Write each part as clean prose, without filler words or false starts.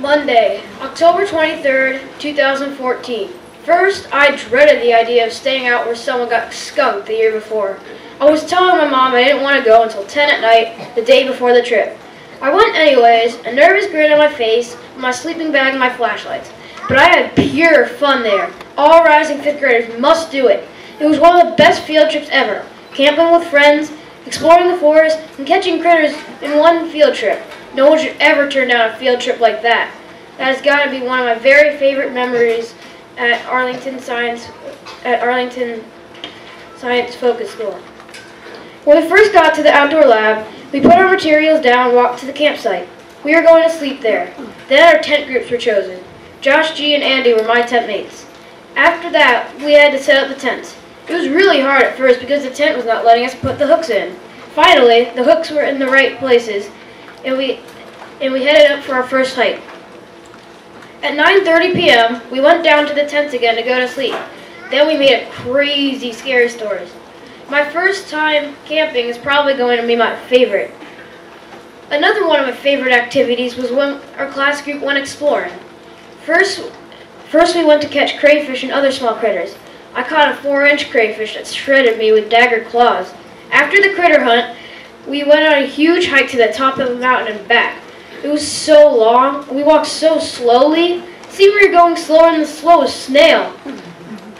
Monday, October 23rd, 2014. First, I dreaded the idea of staying out where someone got skunked the year before. I was telling my mom I didn't want to go until 10 at night, the day before the trip. I went anyways, a nervous grin on my face, my sleeping bag and my flashlights. But I had pure fun there. All rising 5th graders must do it. It was one of the best field trips ever. Camping with friends, exploring the forest, and catching critters in one field trip. No one should ever turn down a field trip like that. That has got to be one of my very favorite memories at Arlington Science Focus School. When we first got to the outdoor lab, we put our materials down and walked to the campsite. We were going to sleep there. Then our tent groups were chosen. Josh G and Andy were my tent mates. After that, we had to set up the tents. It was really hard at first because the tent was not letting us put the hooks in. Finally, the hooks were in the right places, and we headed up for our first hike. At 9:30 p.m., we went down to the tents again to go to sleep. Then we made up crazy, scary stories. My first time camping is probably going to be my favorite. Another one of my favorite activities was when our class group went exploring. First we went to catch crayfish and other small critters. I caught a 4-inch crayfish that shredded me with dagger claws. After the critter hunt, we went on a huge hike to the top of the mountain and back. It was so long, we walked so slowly, it seemed we were going slower than the slowest snail.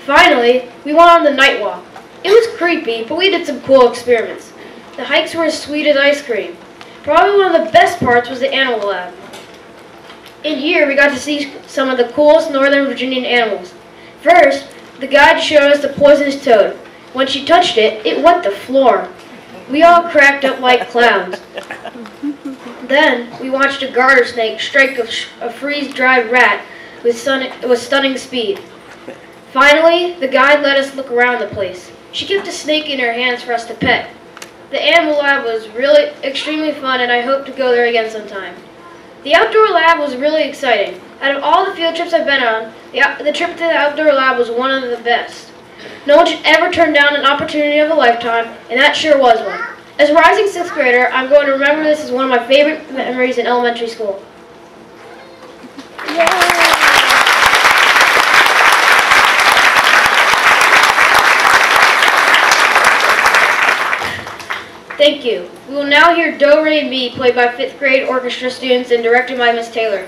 Finally, we went on the night walk. It was creepy, but we did some cool experiments. The hikes were as sweet as ice cream. Probably one of the best parts was the animal lab. In here, we got to see some of the coolest Northern Virginian animals. First, the guide showed us the poisonous toad. When she touched it, it wet the floor. We all cracked up like clowns. Then, we watched a garter snake strike a freeze-dried rat with stunning speed. Finally, the guide let us look around the place. She kept a snake in her hands for us to pet. The animal lab was really extremely fun, and I hope to go there again sometime. The outdoor lab was really exciting. Out of all the field trips I've been on, the trip to the outdoor lab was one of the best. No one should ever turn down an opportunity of a lifetime, and that sure was one. As a rising 6th grader, I'm going to remember this as one of my favorite memories in elementary school. Yay! Thank you. We will now hear Do Re Mi played by 5th grade orchestra students and directed by Miss Taylor.